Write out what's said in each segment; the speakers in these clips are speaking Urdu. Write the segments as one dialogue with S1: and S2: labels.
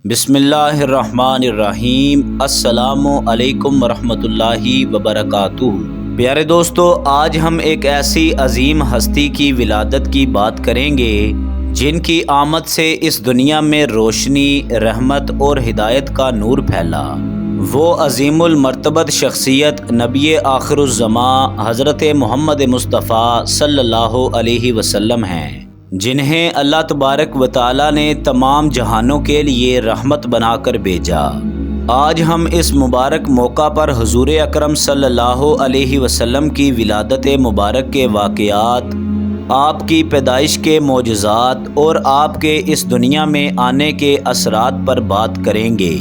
S1: بسم اللہ الرحمن الرحیم۔ السلام علیکم ورحمۃ اللہ وبرکاتہ۔ پیارے دوستو، آج ہم ایک ایسی عظیم ہستی کی ولادت کی بات کریں گے جن کی آمد سے اس دنیا میں روشنی، رحمت اور ہدایت کا نور پھیلا۔ وہ عظیم المرتبت شخصیت نبی آخر الزماں حضرت محمد مصطفیٰ صلی اللہ علیہ وسلم ہیں، جنہیں اللہ تبارک و تعالی نے تمام جہانوں کے لیے رحمت بنا کر بھیجا۔ آج ہم اس مبارک موقع پر حضور اکرم صلی اللہ علیہ وسلم کی ولادت مبارک کے واقعات، آپ کی پیدائش کے معجزات اور آپ کے اس دنیا میں آنے کے اثرات پر بات کریں گے۔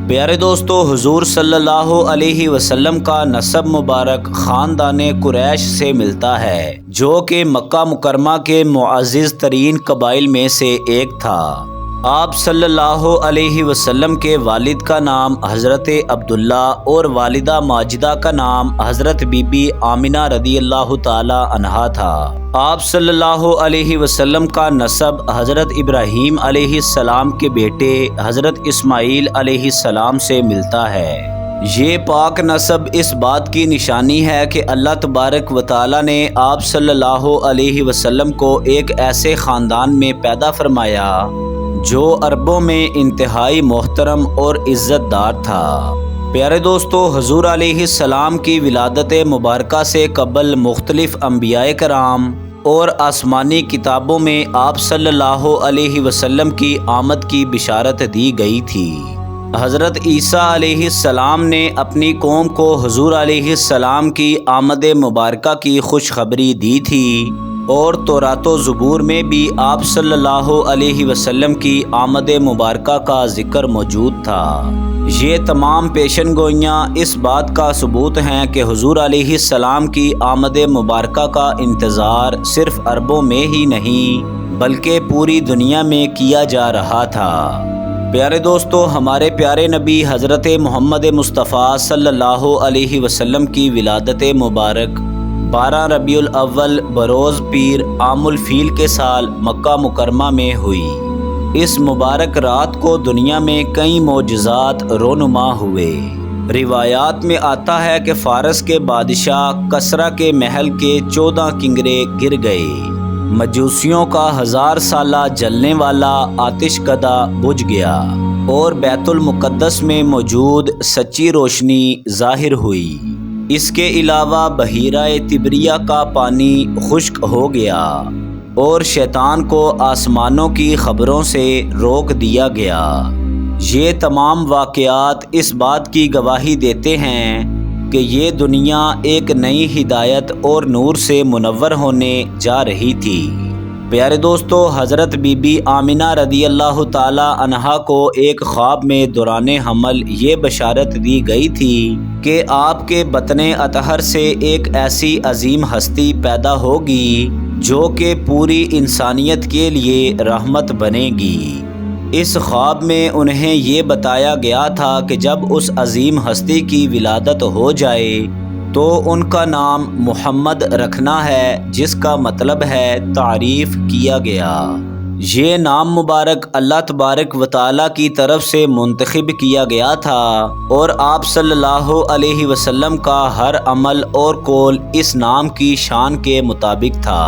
S1: پیارے دوستو، حضور صلی اللہ علیہ وسلم کا نسب مبارک خاندان قریش سے ملتا ہے، جو کہ مکہ مکرمہ کے معزز ترین قبائل میں سے ایک تھا۔ آپ صلی اللہ علیہ وسلم کے والد کا نام حضرت عبداللہ اور والدہ ماجدہ کا نام حضرت بی بی آمنہ رضی اللہ تعالی عنہا تھا۔ آپ صلی اللہ علیہ وسلم کا نسب حضرت ابراہیم علیہ السلام کے بیٹے حضرت اسماعیل علیہ السلام سے ملتا ہے۔ یہ پاک نسب اس بات کی نشانی ہے کہ اللہ تبارک و تعالی نے آپ صلی اللہ علیہ وسلم کو ایک ایسے خاندان میں پیدا فرمایا جو عربوں میں انتہائی محترم اور عزت دار تھا۔ پیارے دوستو، حضور علیہ السلام کی ولادت مبارکہ سے قبل مختلف انبیاء کرام اور آسمانی کتابوں میں آپ صلی اللہ علیہ وسلم کی آمد کی بشارت دی گئی تھی۔ حضرت عیسیٰ علیہ السلام نے اپنی قوم کو حضور علیہ السلام کی آمد مبارکہ کی خوشخبری دی تھی، اور تورات و زبور میں بھی آپ صلی اللہ علیہ وسلم کی آمد مبارکہ کا ذکر موجود تھا۔ یہ تمام پیشن گوئیاں اس بات کا ثبوت ہیں کہ حضور علیہ السلام کی آمد مبارکہ کا انتظار صرف عربوں میں ہی نہیں بلکہ پوری دنیا میں کیا جا رہا تھا۔ پیارے دوستو، ہمارے پیارے نبی حضرت محمد مصطفیٰ صلی اللہ علیہ وسلم کی ولادت مبارک 12 ربیع الاول بروز پیر عام الفیل کے سال مکہ مکرمہ میں ہوئی۔ اس مبارک رات کو دنیا میں کئی معجزات رونما ہوئے۔ روایات میں آتا ہے کہ فارس کے بادشاہ کسریٰ کے محل کے 14 کنگرے گر گئے، مجوسیوں کا 1000 سالہ جلنے والا آتش کدہ بجھ گیا، اور بیت المقدس میں موجود سچی روشنی ظاہر ہوئی۔ اس کے علاوہ بحیرہ تبریہ کا پانی خشک ہو گیا، اور شیطان کو آسمانوں کی خبروں سے روک دیا گیا۔ یہ تمام واقعات اس بات کی گواہی دیتے ہیں کہ یہ دنیا ایک نئی ہدایت اور نور سے منور ہونے جا رہی تھی۔ پیارے دوستو، حضرت بی بی آمنہ رضی اللہ تعالی عنہا کو ایک خواب میں دوران حمل یہ بشارت دی گئی تھی کہ آپ کے بطن اطہر سے ایک ایسی عظیم ہستی پیدا ہوگی جو کہ پوری انسانیت کے لیے رحمت بنے گی۔ اس خواب میں انہیں یہ بتایا گیا تھا کہ جب اس عظیم ہستی کی ولادت ہو جائے تو ان کا نام محمد رکھنا ہے، جس کا مطلب ہے تعریف کیا گیا۔ یہ نام مبارک اللہ تبارک و تعالی کی طرف سے منتخب کیا گیا تھا، اور آپ صلی اللہ علیہ وسلم کا ہر عمل اور قول اس نام کی شان کے مطابق تھا۔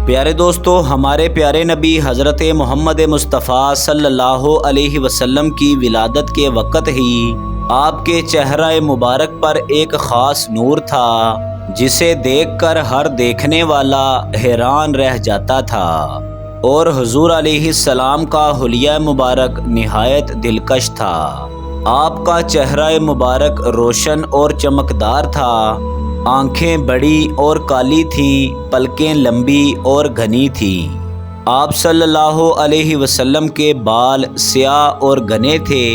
S1: پیارے دوستو، ہمارے پیارے نبی حضرت محمد مصطفیٰ صلی اللہ علیہ وسلم کی ولادت کے وقت ہی آپ کے چہرہ مبارک پر ایک خاص نور تھا، جسے دیکھ کر ہر دیکھنے والا حیران رہ جاتا تھا، اور حضور علیہ السلام کا حلیہ مبارک نہایت دلکش تھا۔ آپ کا چہرہ مبارک روشن اور چمکدار تھا، آنکھیں بڑی اور کالی تھیں، پلکیں لمبی اور گھنی تھیں۔ آپ صلی اللہ علیہ وسلم کے بال سیاہ اور گھنے تھے،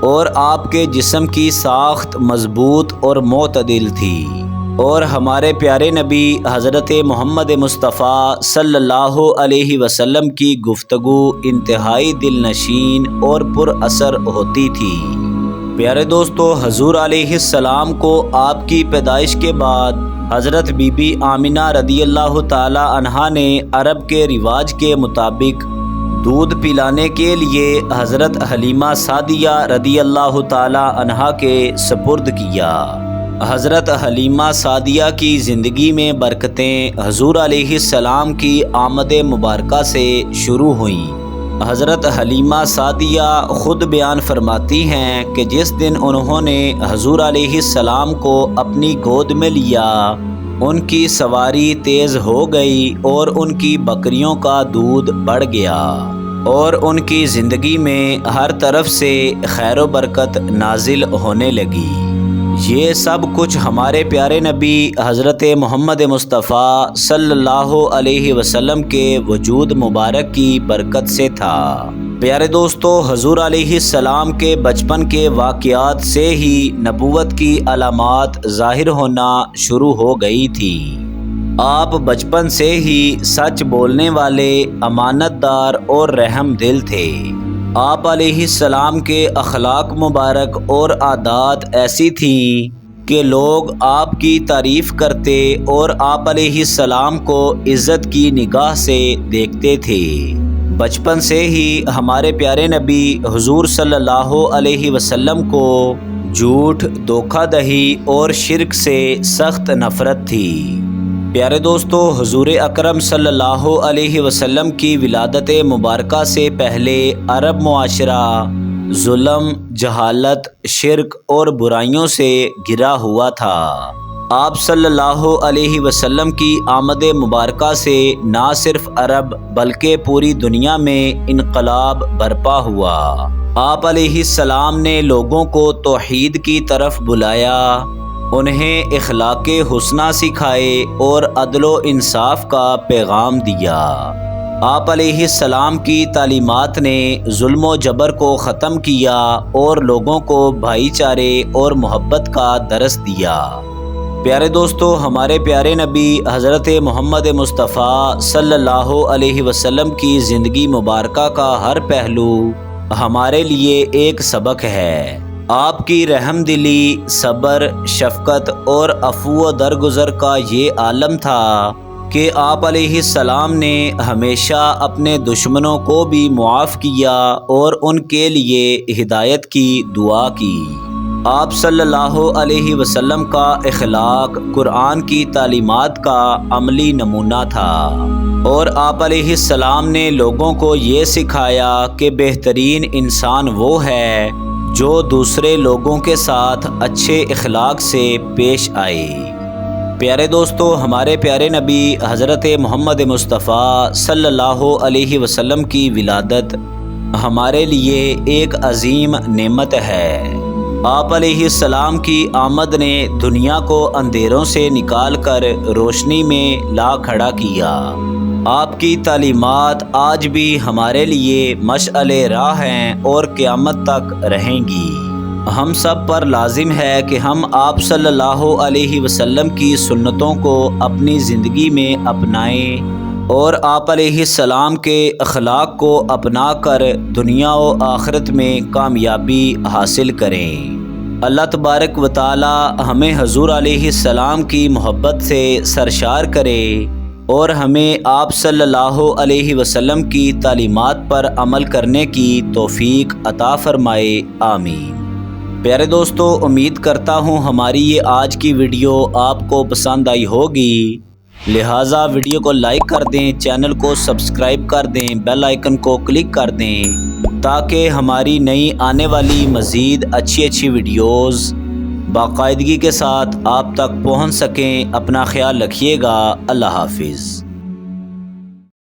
S1: اور آپ کے جسم کی ساخت مضبوط اور معتدل تھی، اور ہمارے پیارے نبی حضرت محمد مصطفیٰ صلی اللہ علیہ وسلم کی گفتگو انتہائی دل نشین اور پر اثر ہوتی تھی۔ پیارے دوستو، حضور علیہ السلام کو آپ کی پیدائش کے بعد حضرت بی بی آمنہ رضی اللہ تعالی عنہا نے عرب کے رواج کے مطابق دودھ پلانے کے لیے حضرت حلیمہ سعدیہ رضی اللہ تعالی عنہا کے سپرد کیا۔ حضرت حلیمہ سعدیہ کی زندگی میں برکتیں حضور علیہ السلام کی آمد مبارکہ سے شروع ہوئیں۔ حضرت حلیمہ سعدیہ خود بیان فرماتی ہیں کہ جس دن انہوں نے حضور علیہ السلام کو اپنی گود میں لیا، ان کی سواری تیز ہو گئی اور ان کی بکریوں کا دودھ بڑھ گیا اور ان کی زندگی میں ہر طرف سے خیر و برکت نازل ہونے لگی۔ یہ سب کچھ ہمارے پیارے نبی حضرت محمد مصطفیٰ صلی اللہ علیہ وسلم کے وجود مبارک کی برکت سے تھا۔ پیارے دوستو، حضور علیہ السلام کے بچپن کے واقعات سے ہی نبوت کی علامات ظاہر ہونا شروع ہو گئی تھی۔ آپ بچپن سے ہی سچ بولنے والے، امانت دار اور رحم دل تھے۔ آپ علیہ السلام کے اخلاق مبارک اور عادات ایسی تھیں کہ لوگ آپ کی تعریف کرتے اور آپ علیہ السلام کو عزت کی نگاہ سے دیکھتے تھے۔ بچپن سے ہی ہمارے پیارے نبی حضور صلی اللہ علیہ وسلم کو جھوٹ، دھوکہ دہی اور شرک سے سخت نفرت تھی۔ پیارے دوستو، حضور اکرم صلی اللہ علیہ وسلم کی ولادت مبارکہ سے پہلے عرب معاشرہ ظلم، جہالت، شرک اور برائیوں سے گھرا ہوا تھا۔ آپ صلی اللہ علیہ وسلم کی آمد مبارکہ سے نہ صرف عرب بلکہ پوری دنیا میں انقلاب برپا ہوا۔ آپ علیہ السلام نے لوگوں کو توحید کی طرف بلایا، انہیں اخلاق حسنہ سکھائے اور عدل و انصاف کا پیغام دیا۔ آپ علیہ السلام کی تعلیمات نے ظلم و جبر کو ختم کیا اور لوگوں کو بھائی چارے اور محبت کا درس دیا۔ پیارے دوستو، ہمارے پیارے نبی حضرت محمد مصطفیٰ صلی اللہ علیہ وسلم کی زندگی مبارکہ کا ہر پہلو ہمارے لیے ایک سبق ہے۔ آپ کی رحم دلی، صبر، شفقت اور عفو و درگزر کا یہ عالم تھا کہ آپ علیہ السلام نے ہمیشہ اپنے دشمنوں کو بھی معاف کیا اور ان کے لیے ہدایت کی دعا کی۔ آپ صلی اللہ علیہ وسلم کا اخلاق قرآن کی تعلیمات کا عملی نمونہ تھا اور آپ علیہ السلام نے لوگوں کو یہ سکھایا کہ بہترین انسان وہ ہے جو دوسرے لوگوں کے ساتھ اچھے اخلاق سے پیش آئے۔ پیارے دوستو، ہمارے پیارے نبی حضرت محمد مصطفیٰ صلی اللہ علیہ وسلم کی ولادت ہمارے لیے ایک عظیم نعمت ہے۔ آپ علیہ السلام کی آمد نے دنیا کو اندھیروں سے نکال کر روشنی میں لا کھڑا کیا۔ آپ کی تعلیمات آج بھی ہمارے لیے مشعل راہ ہیں اور قیامت تک رہیں گی۔ ہم سب پر لازم ہے کہ ہم آپ صلی اللہ علیہ وسلم کی سنتوں کو اپنی زندگی میں اپنائیں اور آپ علیہ السلام کے اخلاق کو اپنا کر دنیا و آخرت میں کامیابی حاصل کریں۔ اللہ تبارک و تعالی ہمیں حضور علیہ السلام کی محبت سے سرشار کرے اور ہمیں آپ صلی اللہ علیہ وسلم کی تعلیمات پر عمل کرنے کی توفیق عطا فرمائے، آمین۔ پیارے دوستو، امید کرتا ہوں ہماری یہ آج کی ویڈیو آپ کو پسند آئی ہوگی، لہٰذا ویڈیو کو لائک کر دیں، چینل کو سبسکرائب کر دیں، بیل آئیکن کو کلک کر دیں تاکہ ہماری نئی آنے والی مزید اچھی ویڈیوز باقاعدگی کے ساتھ آپ تک پہنچ سکیں۔ اپنا خیال رکھیے گا۔ اللہ حافظ۔